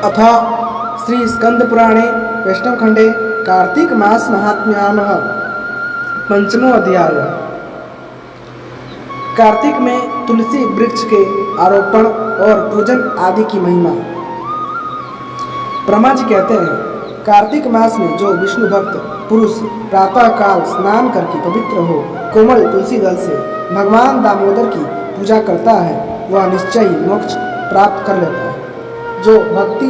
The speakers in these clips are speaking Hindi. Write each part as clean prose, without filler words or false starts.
अथ श्री स्कंद पुराणे वैष्णव खंडे कार्तिक मास महात्म्यामः पंचमो अध्याय। कार्तिक में तुलसी वृक्ष के आरोपण और पूजन आदि की महिमा। ब्रह्मा जी कहते हैं, कार्तिक मास में जो विष्णु भक्त पुरुष प्रातः काल स्नान करके पवित्र हो कोमल तुलसी दल से भगवान दामोदर की पूजा करता है, वह निश्चय ही मोक्ष प्राप्त कर लेता है। जो भक्ति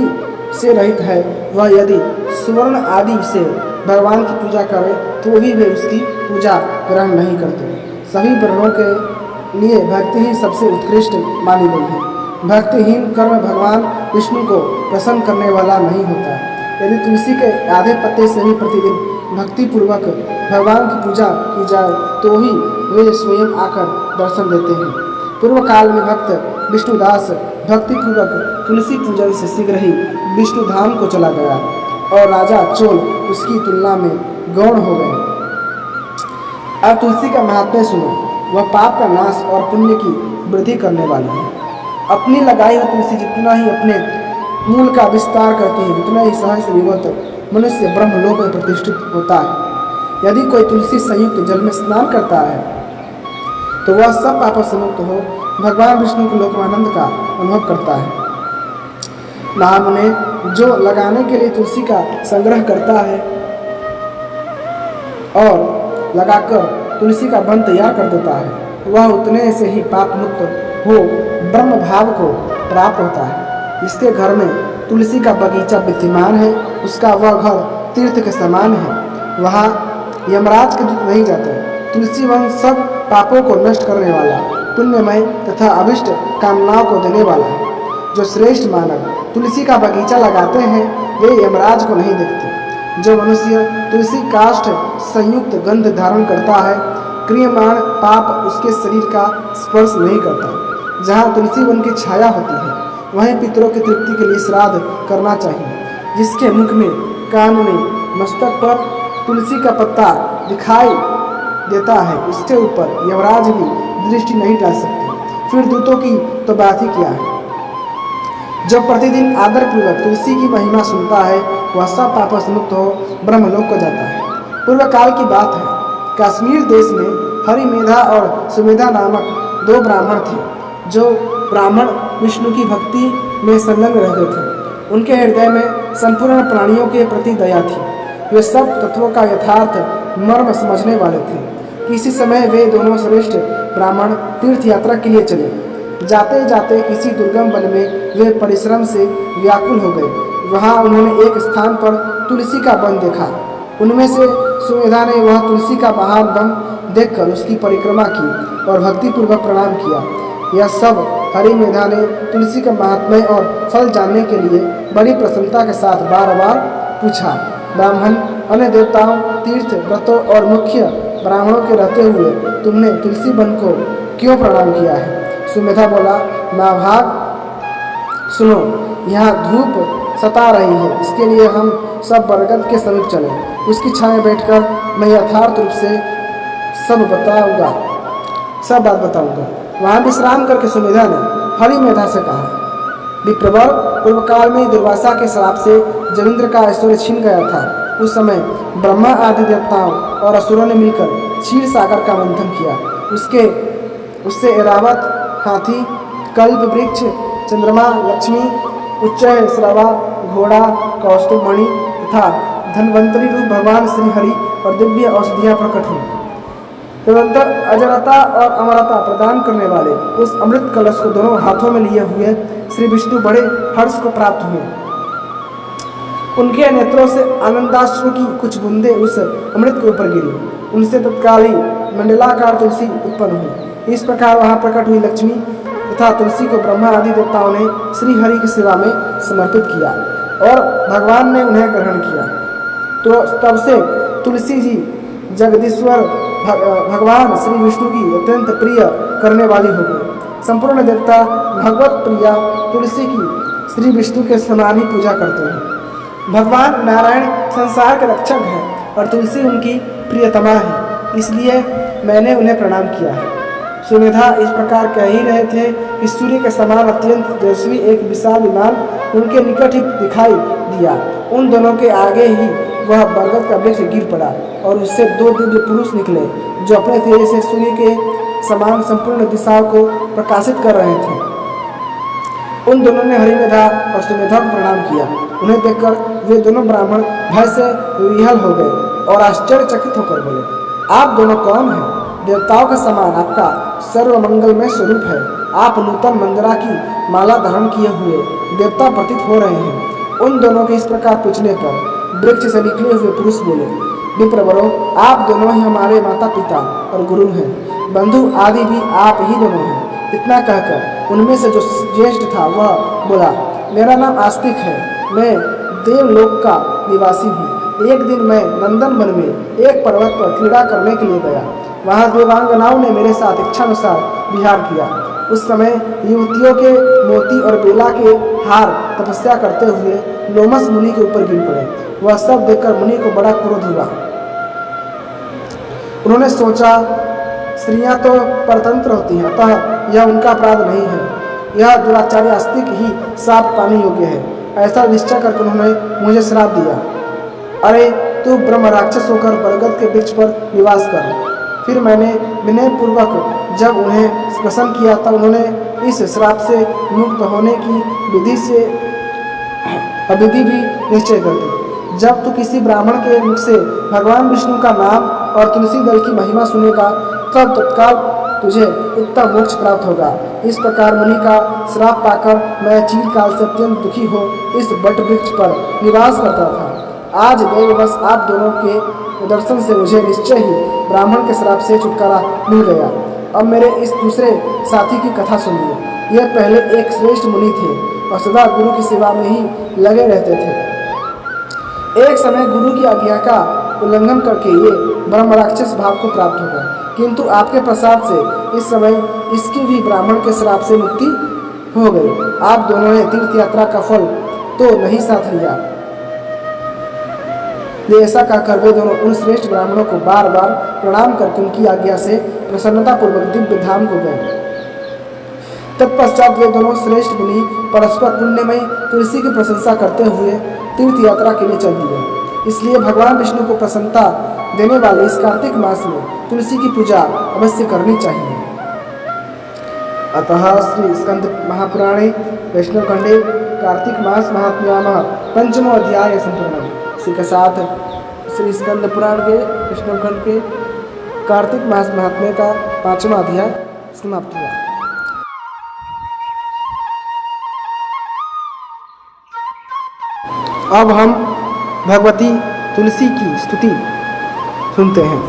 से रहित है, वह यदि सुवर्ण आदि से भगवान की पूजा करे तो भी वे उसकी पूजा ग्रहण नहीं करते। सभी वर्णों के लिए भक्ति ही सबसे उत्कृष्ट मानी गई है। भक्तिहीन कर्म भगवान विष्णु को प्रसन्न करने वाला नहीं होता। यदि तुलसी के आधे पत्ते से ही प्रतिदिन भक्ति पूर्वक भगवान की पूजा की जाए तो ही वे स्वयं आकर दर्शन देते हैं। पूर्व काल में भक्त विष्णुदास भक्ति पूर्वक तुलसी पूजन से शीघ्र ही विष्णु धाम को चला गया और राजा चोल उसकी तुलना में गौण हो गए। अब तुलसी का महात्म्य सुनो। वह पाप का नाश और पुण्य की वृद्धि करने वाली है। अपनी लगाई हुई तुलसी जितना ही अपने मूल का विस्तार करती है, उतना ही सहस्र विगत मनुष्य ब्रह्मलोक में प्रतिष्ठित होता है। यदि कोई तुलसी संयुक्त जल में स्नान करता है तो वह सब पापों से मुक्त हो भगवान विष्णु के लोकानंद का अनुभव करता है। महामुने, जो लगाने के लिए तुलसी का संग्रह करता है और लगाकर तुलसी का वन तैयार कर देता है, वह उतने से ही पाप मुक्त हो ब्रह्म भाव को प्राप्त होता है। जिसके घर में तुलसी का बगीचा विद्यमान है, उसका वह घर तीर्थ के समान है। वहाँ यमराज के दूत नहीं जाते। तुलसी वन सब पापों को नष्ट करने वाला, पुण्यमय तथा अभिष्ट कामनाओं को देने वाला है। जो श्रेष्ठ मानव तुलसी का बगीचा लगाते हैं, वे यमराज को नहीं देखते। जो मनुष्य तुलसी काष्ठ संयुक्त गंध धारण करता है, क्रियमाण पाप उसके शरीर का स्पर्श नहीं करता। जहाँ तुलसी वन की छाया होती है, वहीं पितरों की तृप्ति के लिए श्राद्ध करना चाहिए। जिसके मुख में, कान में, मस्तक पर तुलसी का पत्ता दिखाई देता है, उसके ऊपर यमराज भी दृष्टि नहीं डाल सकते। फिर दूतों की तो बात ही क्या है। जो प्रतिदिन आदर पूर्वक तुलसी की महिमा सुनता है, वह सब पापों से मुक्त हो ब्रह्मलोक को जाता है। पूर्व काल की बात है। कश्मीर देश में हरिमेधा और सुमेधा नामक दो ब्राह्मण थे। जो ब्राह्मण विष्णु की भक्ति में संलग्न रहते थे। उनके हृदय में संपूर्ण प्राणियों के प्रति दया थी। वे सब तत्वों का यथार्थ मर्म समझने वाले थे। किसी समय वे दोनों श्रेष्ठ ब्राह्मण तीर्थ यात्रा के लिए चले। जाते जाते किसी दुर्गम वन में वे परिश्रम से व्याकुल हो गए। वहाँ उन्होंने एक स्थान पर तुलसी का वन देखा। उनमें से सुमेधा ने वह तुलसी का महान वन देखकर उसकी परिक्रमा की और भक्तिपूर्वक प्रणाम किया। यह सब हरिमेधा ने तुलसी का महात्म्य और फल जानने के लिए बड़ी प्रसन्नता के साथ बार बार पूछा। ब्राह्मण अन्य देवताओं, तीर्थ व्रतों और मुख्य ब्राह्मणों के रहते हुए तुमने तुलसी वन को क्यों प्रणाम किया है? सुमेधा बोला, महाभाग सुनो, यहाँ धूप सता रही है, इसके लिए हम सब बरगद के समीप चले। उसकी छाया बैठकर मैं यथार्थ रूप से सब बात बताऊंगा। वहाँ विश्राम करके सुमेधा ने हरिमेधा से कहा, विप्रवर, पूर्व काल में दुर्वासा के श्राप से जमींद्र का ऐश्वर्य छिन गया था। उस समय ब्रह्मा आदि देवताओं और असुरों ने मिलकर क्षीर सागर का मंथन किया। उससे ऐरावत, हाथी, कल्प वृक्ष, चंद्रमा, लक्ष्मी, उच्चय, श्रवा, घोड़ा, कौस्तुभमणि तथा धन्वंतरी रूप भगवान श्री हरि और दिव्य औषधियाँ प्रकट हुई। तदंतर अजरता और अमरता प्रदान करने वाले उस अमृत कलश को दोनों हाथों में लिए हुए श्री विष्णु बड़े हर्ष को प्राप्त हुए। उनके नेत्रों से आनंदाश्रु की कुछ बूंदें उस अमृत के ऊपर गिरी। उनसे तत्काल ही मंडलाकार तुलसी उत्पन्न हुई। इस प्रकार वहाँ प्रकट हुई लक्ष्मी तथा तुलसी को ब्रह्मा आदि देवताओं ने श्री हरि की सेवा में समर्पित किया और भगवान ने उन्हें ग्रहण किया। तो तब से तुलसी जी जगदीश्वर भगवान श्री विष्णु की अत्यंत प्रिय करने वाली हो गई। संपूर्ण देवता भगवत प्रिया तुलसी की श्री विष्णु के समान ही पूजा करते हैं। भगवान नारायण संसार के रक्षक हैं और तुलसी उनकी प्रियतमा है, इसलिए मैंने उन्हें प्रणाम किया है। सुमेधा इस प्रकार कह ही रहे थे कि सूर्य के समान अत्यंत तेजस्वी एक विशाल विमान उनके निकट ही दिखाई दिया। उन दोनों के आगे ही वह बरगद का वृक्ष गिर पड़ा और उससे दो दिव्य पुरुष निकले जो अपने तेज से सूर्य के समान संपूर्ण दिशाओं को प्रकाशित कर रहे थे। उन दोनों ने हरिमेधा और सुमेधा को प्रणाम किया। उन्हें देखकर वे दोनों ब्राह्मण भय से विह्वल हो गए और आश्चर्यचकित होकर बोले, आप दोनों कौन हैं? देवताओं का समान आपका सर्वमंगलमय स्वरूप है। आप नूतन मंजरा की माला धारण किए हुए देवता प्रतीत हो रहे हैं। उन दोनों के इस प्रकार पूछने पर वृक्ष से निकले हुए पुरुष बोले, विप्रवरों, आप दोनों ही हमारे माता पिता और गुरु हैं, बंधु आदि भी आप ही दोनों हैं। इतना कहकर उनमें से जो ज्येष्ठ था वह बोला, मेरा नाम आस्तिक है, मैं देवलोक का निवासी हूँ। एक दिन मैं नंदन वन में एक पर्वत पर क्रीड़ा करने के लिए गया। वहाँ देवांगनाओं ने मेरे साथ इच्छानुसार विहार किया। उस समय युवतियों के मोती और बेला के हार तपस्या करते हुए लोमस मुनि के ऊपर गिर पड़े। वह सब देखकर मुनि को बड़ा क्रोध हुआ। उन्होंने सोचा, स्त्रियां तो परतंत्र होती हैं, अतः यह उनका अपराध नहीं है। यह दुराचारी आस्तिक ही श्राप पाने योग्य है। ऐसा निश्चय करके उन्होंने मुझे श्राप दिया। अरे तू ब्रह्म राक्षस होकर बरगद के वृक्ष पर निवास कर। फिर मैंने विनय पूर्वक जब उन्हें प्रसन्न किया तब उन्होंने इस श्राप से मुक्त होने की विधि भी निश्चय कर दी। जब तू किसी ब्राह्मण के मुख से भगवान विष्णु का नाम और तुलसी दल की महिमा सुनेगा तब तत्काल तुझे उत्तम मोक्ष प्राप्त होगा। इस प्रकार मुनि का श्राप पाकर मैं चिरकाल से अत्यंत दुखी हो इस बट वृक्ष पर निवास करता था। आज दैववश आप दोनों के दर्शन से मुझे निश्चय ही ब्राह्मण के श्राप से छुटकारा मिल गया। अब मेरे इस दूसरे साथी की कथा सुनिए। यह पहले एक श्रेष्ठ मुनि थे और सदा गुरु की सेवा में ही लगे रहते थे। एक समय गुरु की आज्ञा का उल्लंघन करके ये ब्रह्म राक्षस भाव को प्राप्त हो गए, किंतु आपके प्रसाद से इस समय इसकी भी ब्राह्मण के श्राप से मुक्ति हो गई। आप दोनों ने तीर्थ यात्रा का फल तो नहीं साथ लिया। ये ऐसा कहकर वे दोनों उन श्रेष्ठ ब्राह्मणों को बार बार प्रणाम करके उनकी आज्ञा से प्रसन्नतापूर्वक दिव्य धाम को गए। तत्पश्चात वे दोनों श्रेष्ठ मुनि परस्पर पुण्यमय तुलसी की प्रशंसा करते हुए तीर्थ यात्रा के लिए चल दिए। इसलिए भगवान विष्णु को प्रसन्नता देने वाले इस कार्तिक मास में तुलसी की पूजा अवश्य करनी चाहिए। अतः श्री स्कंद महापुराणे वैष्णवखंडे कार्तिक मास महात्म्यामः पंचमो अध्याय संपूर्ण। इसी के साथ श्री स्कंद पुराण के वैष्णवखंड के कार्तिक मास महात्म्य का 5वां अध्याय समाप्त हुआ। अब हम भगवती तुलसी की स्तुति सुनते हैं।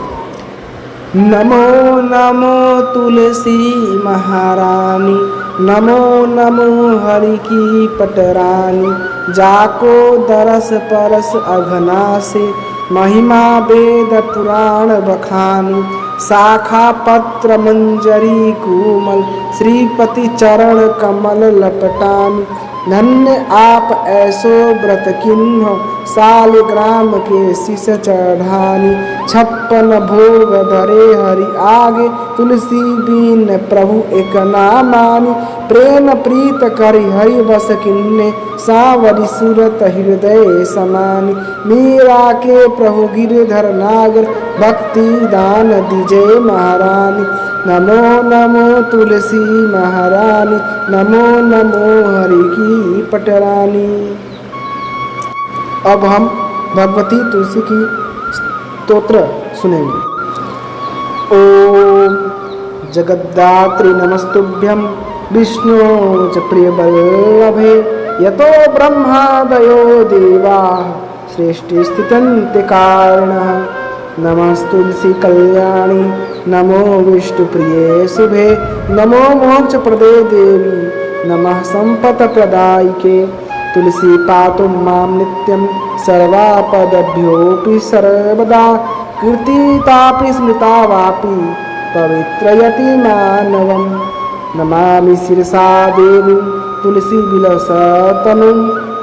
नमो नमो तुलसी महारानी, नमो नमो हरि की पटरानी, जाको दरस परस अघना से, महिमा वेद पुराण बखानी, शाखा पत्र मंजरी कुमल, श्रीपति चरण कमल लपटानी, धन्य आप ऐसो व्रत किन्हो, सालिग्राम के शीश चढ़ानी, 56 भोग धरे हरि आगे, तुलसी बीन प्रभु एक ना मानी, प्रेम प्रीत करि हरि बस किन्ने, सावरी सुरत हृदय समानी, मीरा के प्रभु गिरधर नागर, भक्ति दान दीजे महारानी, नमो नमो तुलसी महारानी, नमो नमो हरि की पटरानी। अब हम भगवती तुलसी की स्तोत्र सुनेंगे। ओम जगद्धात्री नमस्तुभ्यं विष्णु च प्रियवल्लभे, यतो ब्रह्मादयो देवा सृष्टि स्थितन्ते कारणः, नमस्तुलसी कल्याणी, नमो विष्णु प्रिये शुभे, नमो मोक्ष प्रदे देवी, नमः संपत प्रदायिके, तुलसी पातु मां नित्यं सर्वापदभ्योऽपि सर्वदा, कीर्तितापि स्मृता वापि पवित्रयति मानवम्, नमामि शिरसा देवीं तुलसी विलसतनुं,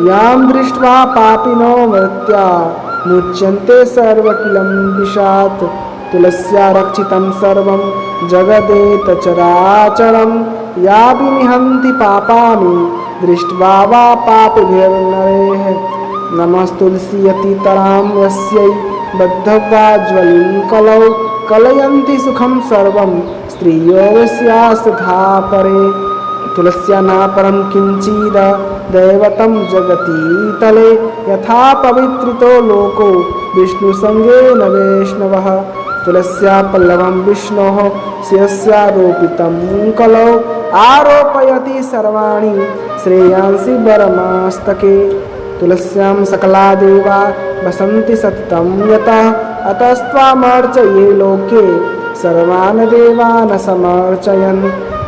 यां दृष्ट्वा पापिनो मर्त्या मुच्यन्ते सर्वकिलं विषात्, तुलस्या रक्षितं सर्वं जगदेतचराचरं यापि निहन्ति पापानि दृष्ट्वा वा पापिभिर्नरैः नमस्तुलसीयतितरां यस्यै बद्धवा ज्वलिं कलौ कलयन्ति सुखं सर्वं स्त्रियो यस्यास्तथा परे तुलस्या न परं किञ्चिद दैवतं जगति तले यथा पवित्रितो लोको विष्णुसंगेन वैष्णवः तुलस्या पल्लवं विष्णोः शिरस्यारोपितं कलौ आरोपयति सर्वाणि श्रेयांसि वरमास्तके तुलस्यां सकला देवा वसन्ति सततं यतः अतस्त्वामर्चये लोके सर्वान् देवान् समर्चयन्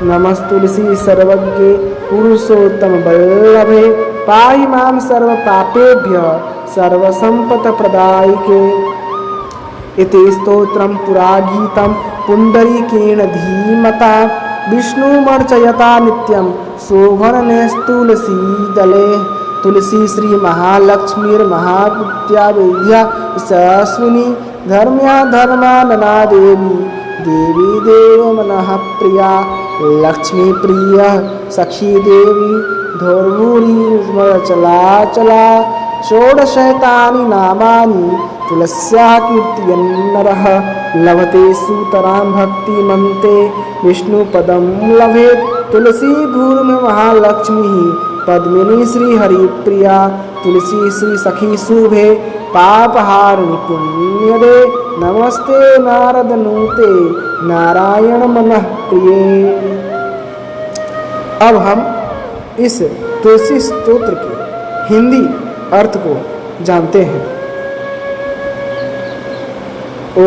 नमस्तुलसी सर्वज्ञे पुरुषोत्तमवल्लभे पाहि मां सर्वपापेभ्यः सर्वसम्पत्प्रदायिके इति स्तोत्रं पुरा गीतं पुण्डरीकेण धीमता विष्णुमर्चयता नित्यं शोभननेस्तुलसीदले तुलसी श्री महालक्ष्मीर्महाविद्या वेद्या यशस्विनी धर्म्या धर्मानना देवी देवी देव मनः प्रिया लक्ष्मी प्रिय सखी देवी धोर्भूरी चला चला षोडशैतानि नामानि तुलस्याः कीर्तयन्नरः लभते सुतरां भक्तिमन्ते विष्णुपदं लभेत् तुलसी भूर्मि महालक्ष्मीः पद्मिनी श्री हरिप्रिया तुलसी श्री सखी शुभे पापहारिणी पुण्यदे नमस्ते नारदनूते नारायण मनः प्रिये। अब हम इस तुलसी स्तोत्र के हिंदी अर्थ को जानते हैं। ओम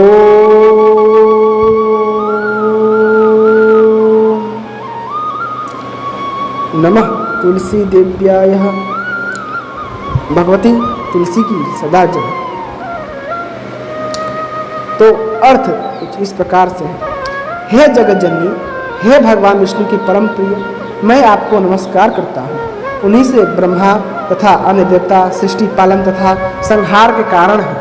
नमः तुलसी देव्याय भगवती तुलसी की सदा जय। तो अर्थ कुछ इस प्रकार से है। हे जगत जननी, हे भगवान विष्णु की परम प्रिय, मैं आपको नमस्कार करता हूँ। उन्हीं से ब्रह्मा तथा अन्य देवता सृष्टि पालन तथा संहार के कारण है।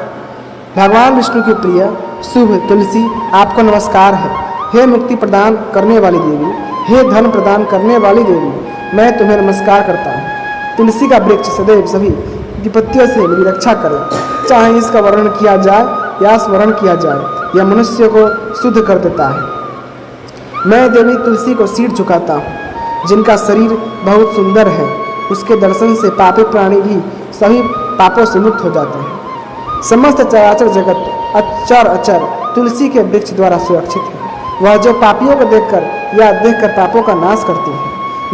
भगवान विष्णु की प्रिय शुभ तुलसी आपको नमस्कार है। हे मुक्ति प्रदान करने वाली देवी, हे धन प्रदान करने वाली देवी, मैं तुम्हें नमस्कार करता हूँ। तुलसी का वृक्ष सदैव सभी विपत्तियों से मेरी रक्षा करे, चाहे इसका वर्णन किया जाए या स्मरण किया जाए, यह मनुष्य को शुद्ध कर देता है। मैं देवी तुलसी को सिर झुकाता हूँ, जिनका शरीर बहुत सुंदर है। उसके दर्शन से पापी प्राणी भी सभी पापों से मुक्त हो जाते हैं। समस्त चराचर जगत अचर अचर तुलसी के वृक्ष द्वारा सुरक्षित है। वह जो पापियों को देखकर या देखकर पापों का नाश करती है।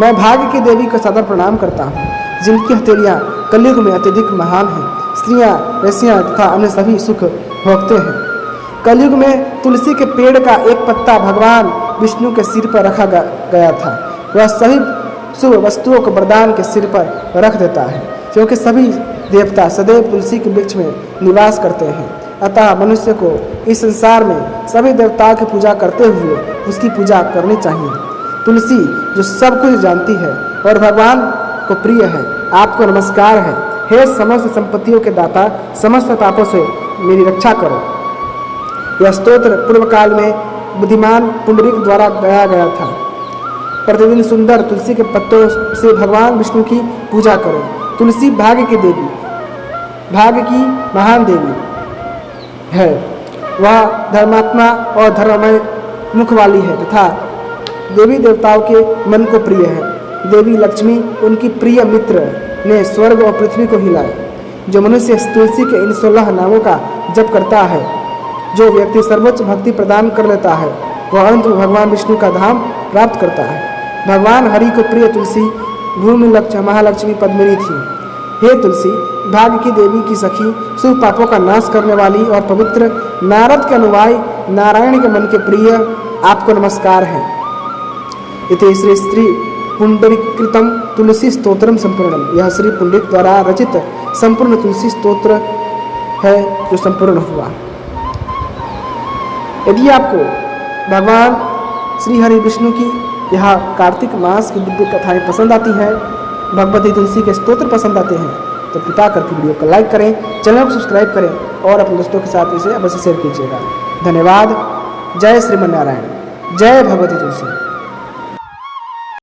मैं भाग्य की देवी को सदर प्रणाम करता हूँ, जिनकी हथेलियाँ कलयुग में अत्यधिक महान हैं। स्त्रियाँ वैश्याँ तथा अन्य सभी सुख भोगते हैं। कलयुग में तुलसी के पेड़ का एक पत्ता भगवान विष्णु के सिर पर रखा गया था। वह सभी शुभ वस्तुओं को वरदान के सिर पर रख देता है, क्योंकि सभी देवता सदैव तुलसी के वृक्ष में निवास करते हैं। अतः मनुष्य को इस संसार में सभी देवताओं की पूजा करते हुए उसकी पूजा करनी चाहिए। तुलसी जो सब कुछ जानती है और भगवान को प्रिय है, आपको नमस्कार है। हे समस्त संपत्तियों के दाता, समस्त पापों से मेरी रक्षा करो। यह स्तोत्र पूर्व काल में बुद्धिमान पुंडरीक द्वारा गाया गया था। प्रतिदिन सुंदर तुलसी के पत्तों से भगवान विष्णु की पूजा करें। तुलसी भाग्य की देवी, भाग्य की महान देवी है। वह धर्मात्मा और धर्ममय मुख वाली है तथा देवी देवताओं के मन को प्रिय है। देवी लक्ष्मी उनकी प्रिय मित्र ने स्वर्ग और पृथ्वी को हिलाया। जो मनुष्य तुलसी के इन 16 नामों का जप करता है, जो व्यक्ति सर्वोच्च भक्ति प्रदान कर लेता है, वह अंत में भगवान विष्णु का धाम प्राप्त करता है। भगवान हरि को प्रिय तुलसी भूमि महालक्ष्मी पद्मिनी थी। हे तुलसी, भाग्य की देवी की सखी, शुभ पापों का नाश करने वाली और पवित्र नारद के अनुयायी, नारायण के मन के प्रिय, आपको नमस्कार है। इति श्री श्री पुंडरीकृतम तुलसी स्तोत्रम संपूर्णम। यह श्री पुंडरीक द्वारा रचित संपूर्ण तुलसी स्तोत्र है जो संपूर्ण हुआ। यदि आपको भगवान श्री हरि विष्णु की यह कार्तिक मास की दिव्य कथाएं पसंद आती हैं, भगवती तुलसी के स्तोत्र पसंद आते हैं, तो कृपा करके वीडियो को लाइक करें, चैनल को सब्सक्राइब करें और अपने दोस्तों के साथ इसे अवश्य शेयर कीजिएगा। धन्यवाद। जय श्रीमन नारायण। जय भगवती तुलसी।